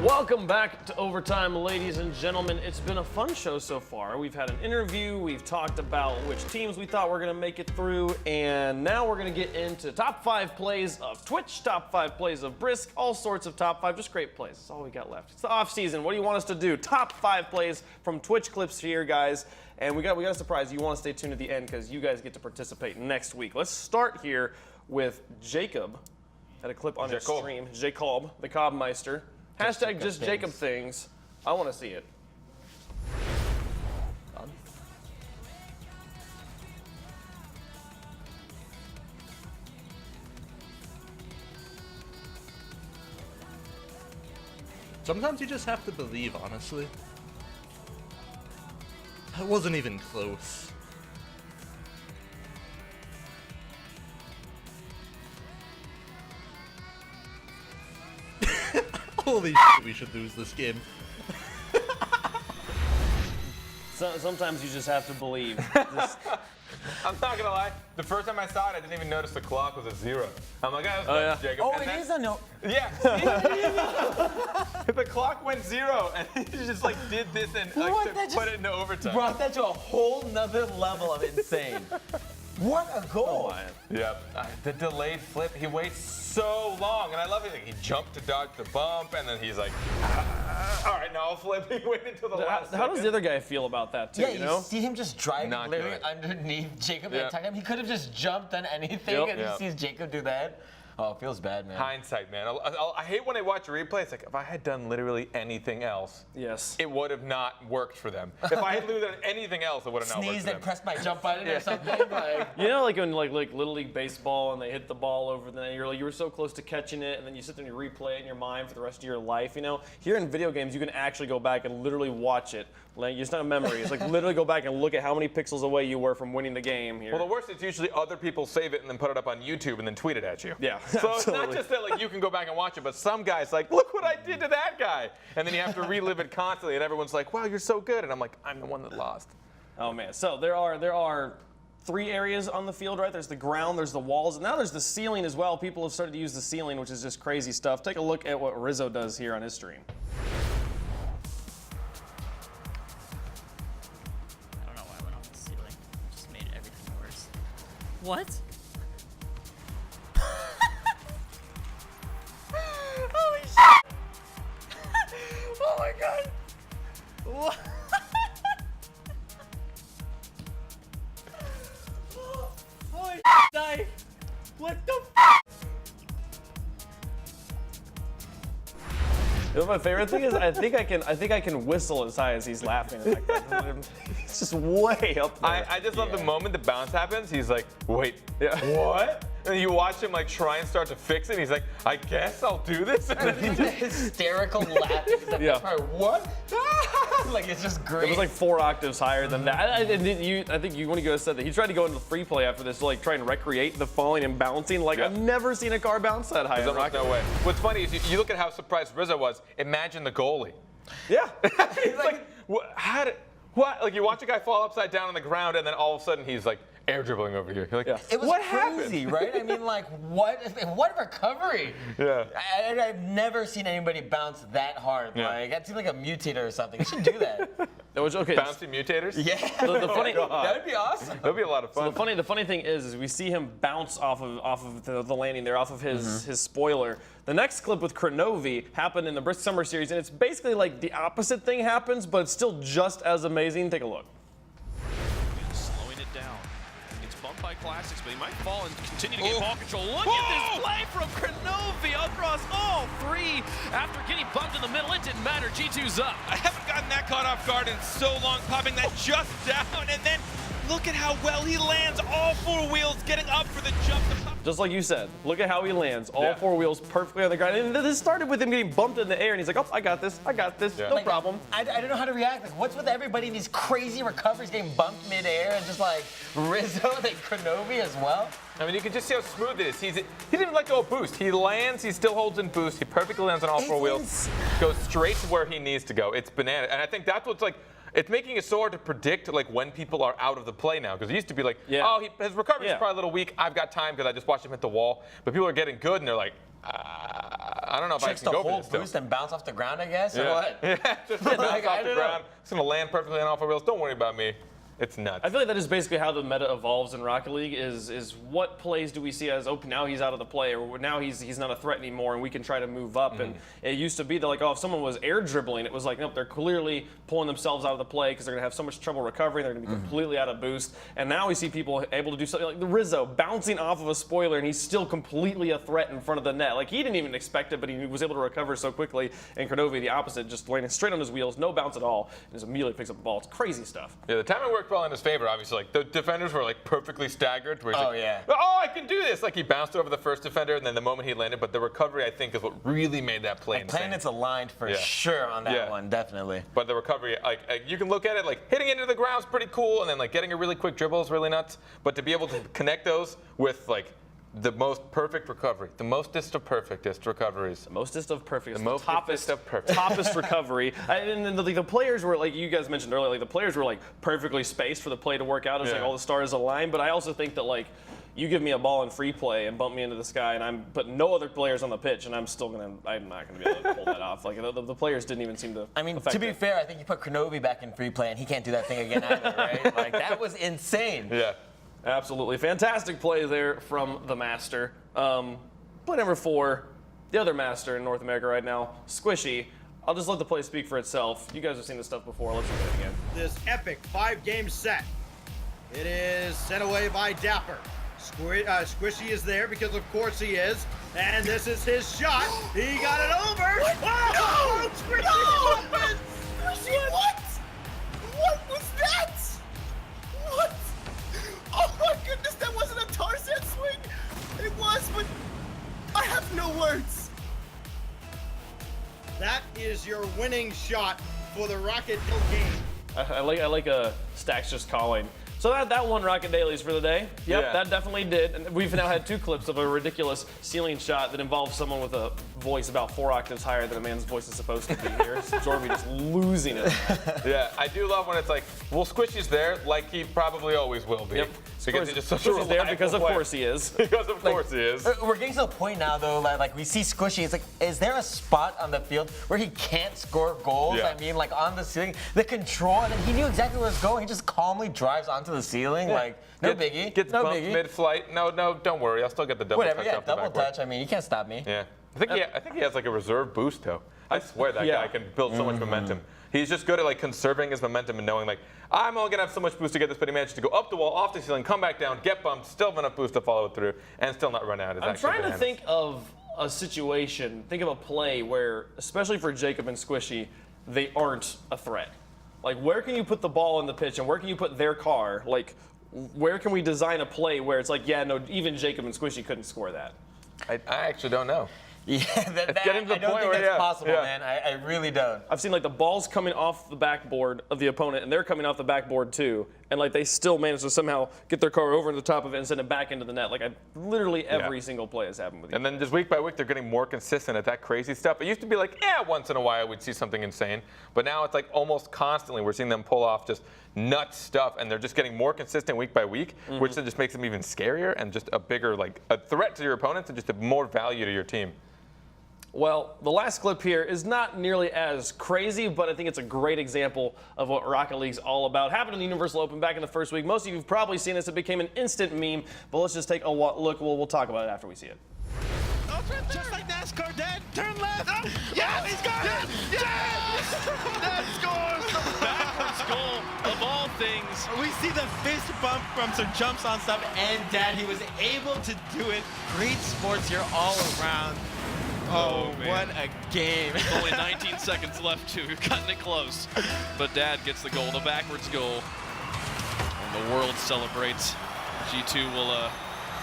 Welcome back to Overtime, ladies and gentlemen. It's been a fun show so far. We've had an interview, we've talked about which teams we thought were going to make it through, and now we're going to get into top 5 plays of Twitch, top 5 plays of Brisk, all sorts of top 5, just great plays. That's all we got left. It's the off season. What do you want us to do? Top 5 plays from Twitch clips here, guys. And we got a surprise. You want to stay tuned to the end because you guys get to participate next week. Let's start here with Jacob. Had a clip on his stream. Jacob, the Cobmeister. Hashtag just Jacob things. I want to see it. Sometimes you just have to believe, honestly. That wasn't even close. Holy shit, we should lose this game. Sometimes you just have to believe. I'm not gonna lie. The first time I saw it, I didn't even notice the clock was at 0. I'm like, yeah. Jacob. Oh, it is a no. Yeah. The clock went 0, and he just like did this and like, put it into overtime. Brought that to a whole nother level of insane. What a goal! Yep. The delayed flip. He waits so long, and I love it. He jumped to dodge the bump, and then he's like, all right, now I'll flip. He waited until the last How does the other guy feel about that, too, Yeah, you know? see him just driving Not literally good. underneath Jacob the entire time. He could have just jumped on anything, and he sees Jacob do that. Oh, it feels bad, man. Hindsight, man. I hate when I watch a replay. It's like, if I had done literally anything else, it would have not worked for them. If I had literally done anything else, it would have not worked for them. Sneezed and pressed my jump button or something. Like. You know, like in like Little League baseball, and they hit the ball over the net, you were so close to catching it, and then you sit there and you replay it in your mind for the rest of your life. You know, here in video games, you can actually go back and literally watch it. Like, it's not a memory. It's like literally go back and look at how many pixels away you were from winning the game here. Well, the worst is usually other people save it and then put it up on YouTube and then tweet it at you. Yeah, So it's not just that like you can go back and watch it, but some guy's like, look what I did to that guy, and then you have to relive it constantly, and everyone's like, wow, you're so good, and I'm like, I'm the one that lost. Oh man, so there are 3 areas on the field, right? There's the ground, there's the walls, and now there's the ceiling as well. People have started to use the ceiling, which is just crazy stuff. Take a look at what Rizzo does here on his stream. What? Holy shit! Oh my god! What? Holy knife! What the You know, my favorite thing is I think I can whistle as high as he's laughing. It's just way up there. I just love the moment the bounce happens, he's like, wait, what? And you watch him like try and start to fix it, and he's like, I guess I'll do this. And then he hysterical laughing. Yeah. What? Like, it's just great. It was like 4 octaves higher than that. I think you one of you guys said that he tried to go into free play after this to like try and recreate the falling and bouncing. Like I've never seen a car bounce that high. There's almost no way. What's funny is you look at how surprised Rizzo was. Imagine the goalie. Yeah. It's like, what? Like you watch a guy fall upside down on the ground, and then all of a sudden he's like air dribbling over here. You're like, It was what crazy, happened? right? I mean, like, what recovery? Yeah. I've never seen anybody bounce that hard. Yeah. Like, that seemed like a mutator or something. You should do that. That was okay. Bouncy mutators? Yeah. The funny, that would be awesome. That'd be a lot of fun. the funny thing is we see him bounce off of the landing there, off of his spoiler. The next clip with Kranovi happened in the Brisk Summer Series, and it's basically like the opposite thing happens, but it's still just as amazing. Take a look. Slowing it down. It's bumped by Classics, but he might fall and continue to gain ball control. Look at this play from Kranovi across all 3. After getting bumped in the middle, it didn't matter. G2's up. I haven't gotten that caught off guard in so long, popping that just down, and then look at how well he lands all 4 wheels, getting up for the jump. Just like you said, look at how he lands. All 4 wheels perfectly on the ground. And this started with him getting bumped in the air, and he's like, oh, I got this, no problem. I don't know how to react. Like, what's with everybody in these crazy recoveries getting bumped midair, and just like Rizzo and Kranovi as well? I mean, you can just see how smooth it is. He didn't even let go of boost. He lands, he still holds in boost. He perfectly lands on all 4 wheels. Goes straight to where he needs to go. It's banana. And I think that's what's like, it's making it so hard to predict like when people are out of the play now. Because it used to be like, oh, his recovery is probably a little weak. I've got time because I just watched him hit the wall. But people are getting good and they're like, I don't know if I Tricks can the go for whole this. Though. boost and bounce off the ground, I guess, or Yeah. what? Yeah, just bounce Like, off I the don't ground. know. It's gonna land perfectly on alpha wheels. Don't worry about me. It's nuts. I feel like that is basically how the meta evolves in Rocket League is what plays do we see as, oh, now he's out of the play, or now he's not a threat anymore, and we can try to move up. And it used to be that, like, oh, if someone was air dribbling, it was like, nope, they're clearly pulling themselves out of the play because they're going to have so much trouble recovering, they're going to be completely out of boost. And now we see people able to do something like the Rizzo bouncing off of a spoiler, and he's still completely a threat in front of the net. Like, he didn't even expect it, but he was able to recover so quickly. And Kronovi, the opposite, just landing straight on his wheels, no bounce at all, and just immediately picks up the ball. It's crazy stuff. Yeah, the timing worked well in his favor, obviously. Like, the defenders were, like, perfectly staggered. Where he's Oh, like, yeah. oh, I can do this. Like, he bounced over the first defender, and then the moment he landed, but the recovery, I think, is what really made that play insane. Planets aligned for Yeah. sure on that Yeah. one, definitely. But the recovery, like, you can look at it, like, hitting into the ground is pretty cool, and then, like, getting a really quick dribble is really nuts. But to be able to connect those with, like, the most perfect recovery, the mostest of perfectest recoveries. Mostest of perfect. The mostest toppest of perfect. Toppest recovery. And then the players were, like you guys mentioned earlier, like the players were like perfectly spaced for the play to work out. It was like Yeah. all the stars aligned. But I also think that, like, you give me a ball in free play and bump me into the sky, and I'm putting no other players on the pitch, and I'm not gonna be able to pull that off. Like, the players didn't even seem to. I mean, affect to be it. fair, I think you put Kronovi back in free play, and he can't do that thing again either, right? Like, that was insane. Yeah. Absolutely. Fantastic play there from the Master. Play number 4, the other Master in North America right now, Squishy. I'll just let the play speak for itself. You guys have seen this stuff before. Let's look at it again. This epic 5-game set. It is sent away by Dapper. Squishy is there because of course he is. And this is his shot. He got it over. Oh, Squishy! No! Squishy, what? What was that? What? Oh my goodness, that wasn't a Tarzan swing. It was, but I have no words. That is your winning shot for the Rocket Hill game. I like Stacks just calling. So that won Rocket Dailies for the day. Yep, Yeah. that definitely did. And we've now had 2 clips of a ridiculous ceiling shot that involves someone with a voice about 4 octaves higher than a man's voice is supposed to be here. Jorby just losing it. Yeah, I do love when it's like, well, Squishy's there, like he probably always will be. Yep. Because he's just such a Squishy's there reliable because of player. course he is. Because of course he is. We're getting to the point now, though, like we see Squishy. It's like, is there a spot on the field where he can't score goals? Yeah. I mean, like on the ceiling, the control, and then he knew exactly where it was going. He just calmly drives onto the ceiling, like no biggie, Gets no bumped biggie. mid-flight. No, don't worry. I'll still get the double Whatever, touch yeah, off the double backboard. touch. I mean, you can't stop me. Yeah. I think he has like a reserve boost though. I swear that Yeah. guy can build so much momentum. He's just good at like conserving his momentum and knowing like I'm only gonna have so much boost to get this, but he managed to go up the wall, off the ceiling, come back down, get bumped, still have enough boost to follow it through, and still not run out. It's I'm actually trying to bananas. think of a situation, think of a play where, especially for Jacob and Squishy, they aren't a threat. Like, where can you put the ball in the pitch, and where can you put their car? Like, where can we design a play where it's like, yeah, no, even Jacob and Squishy couldn't score that? I actually don't know. Yeah, that, getting to the I don't point think where, that's yeah, possible, yeah. man. I really don't. I've seen like the balls coming off the backboard of the opponent, and they're coming off the backboard too, and like they still manage to somehow get their car over to the top of it and send it back into the net. Like, literally every single play has happened with you. And then just week by week, they're getting more consistent at that crazy stuff. It used to be like, once in a while we'd see something insane. But now it's like almost constantly we're seeing them pull off just nuts stuff. And they're just getting more consistent week by week, which then just makes them even scarier and just a bigger, like, a threat to your opponents and just a more value to your team. Well, the last clip here is not nearly as crazy, but I think it's a great example of what Rocket League's all about. Happened in the Universal Open back in the first week. Most of you have probably seen this. It became an instant meme, but let's just take a look. We'll talk about it after we see it. Oh, just like NASCAR, Dad. Turn left. Oh, yeah, he's got it. Yes! Dad scores the backwards goal of all things. We see the fist bump from some jumps on stuff, and Dad, he was able to do it. Great sports here all around. Oh, man. what a game. Only 19 seconds left too. You're cutting it close. But Dad gets the goal, the backwards goal. And the world celebrates. G2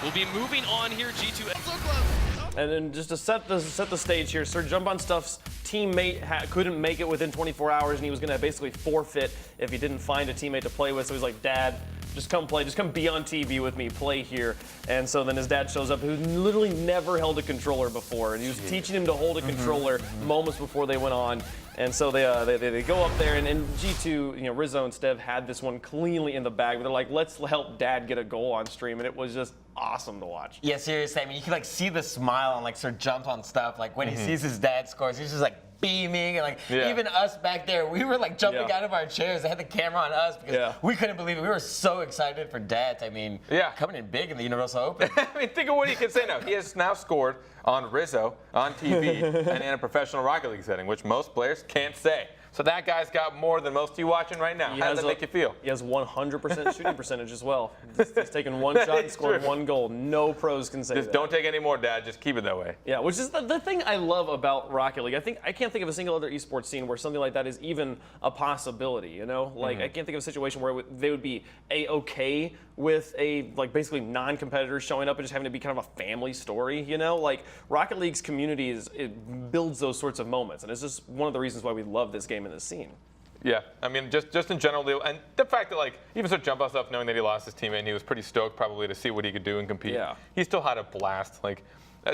will be moving on here. G2 so close. And then just to set the stage here, Sir Jump on Stuff's teammate couldn't make it within 24 hours, and he was going to basically forfeit if he didn't find a teammate to play with. So he's like, Dad, just come play, just come be on TV with me, play here. And so then his dad shows up, who literally never held a controller before, and he was teaching him to hold a controller moments before they went on. And so they go up there, and G2, you know, Rizzo and Stev had this one cleanly in the bag, but they're like, let's help Dad get a goal on stream, and it was just awesome to watch. Yeah, seriously. I mean, you can like see the smile on like Sir Jumps on stuff. Like when he sees his dad scores, he's just like beaming, and like even us back there, we were like jumping out of our chairs. They had the camera on us because we couldn't believe it. We were so excited for Dad. I mean, coming in big in the Universal Open. I mean, think of what he can say now. He has now scored on Rizzo, on TV, and in a professional Rocket League setting, which most players can't say. So that guy's got more than most of you watching right now. How does that make you feel? He has 100% shooting percentage as well. He's taken one shot and scored one goal. No pros can say that. Just don't take any more, Dad. Just keep it that way. Yeah, which is the thing I love about Rocket League. I can't think of a single other esports scene where something like that is even a possibility, you know? Like, I can't think of a situation where they would be okay with a, like, basically non-competitor showing up and just having to be kind of a family story, you know? Like, Rocket League's community it builds those sorts of moments, and it's just one of the reasons why we love this game and this scene. Yeah, I mean, just in general, and the fact that, like, even Sir Jump Us Up, knowing that he lost his teammate, and he was pretty stoked probably to see what he could do and compete. Yeah. He still had a blast. Like,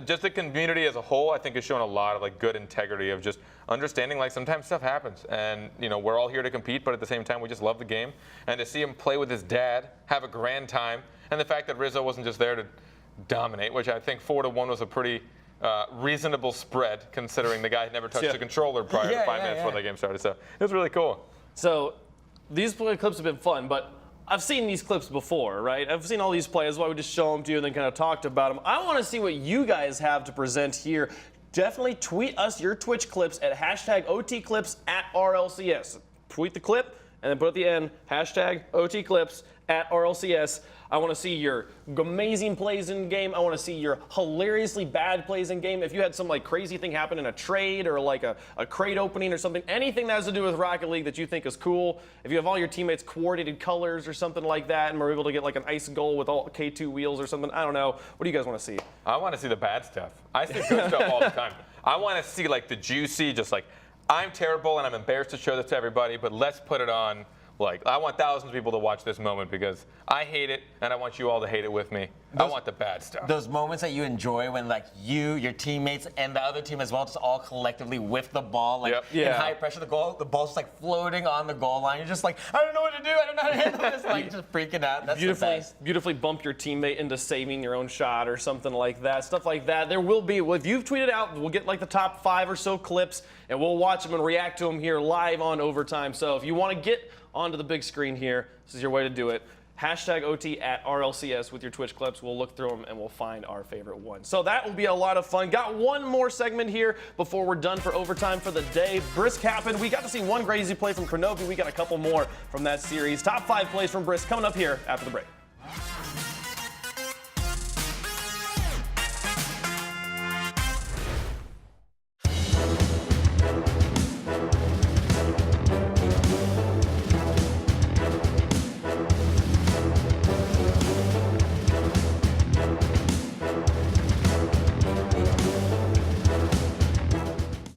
just the community as a whole, I think, has shown a lot of, like, good integrity of just understanding, like, sometimes stuff happens. And, you know, we're all here to compete, but at the same time, we just love the game. And to see him play with his dad, have a grand time, and the fact that Rizzo wasn't just there to dominate, which I think 4-1 was a pretty reasonable spread, considering the guy had never touched a controller prior to 5 minutes before the game started. So it was really cool. So these clips have been fun, but I've seen these clips before, right? I've seen all these plays. Why we just show them to you and then kind of talked about them. I want to see what you guys have to present here. Definitely tweet us your Twitch clips at #OTClips at RLCS. Tweet the clip and then put at the end #OTClips at RLCS. I want to see your amazing plays in game. I want to see your hilariously bad plays in game. If you had some like crazy thing happen in a trade or like a crate opening or something, anything that has to do with Rocket League that you think is cool. If you have all your teammates coordinated colors or something like that, and we're able to get like an ice goal with all K2 wheels or something, I don't know. What do you guys want to see? I want to see the bad stuff. I see good stuff all the time. I want to see like the juicy, just like, I'm terrible and I'm embarrassed to show this to everybody, but let's put it on. Like, I want thousands of people to watch this moment because I hate it, and I want you all to hate it with me. I want the bad stuff. Those moments that you enjoy when, like, you, your teammates, and the other team as well, just all collectively whiff the ball, like, in high pressure, the ball's just, like, floating on the goal line. You're just like, I don't know what to do. I don't know how to handle this. Like, just freaking out. That's the best. Beautifully bump your teammate into saving your own shot or something like that. Stuff like that. There will be, well, if you've tweeted out, we'll get, like, the top 5 or so clips, and we'll watch them and react to them here live on Overtime. So if you want to get onto the big screen here, this is your way to do it. #OT at RLCS with your Twitch clips. We'll look through them and we'll find our favorite one. So that will be a lot of fun. Got one more segment here before we're done for Overtime for the day. Brisk happened. We got to see one crazy play from Kronovi. We got a couple more from that series. Top 5 plays from Brisk coming up here after the break.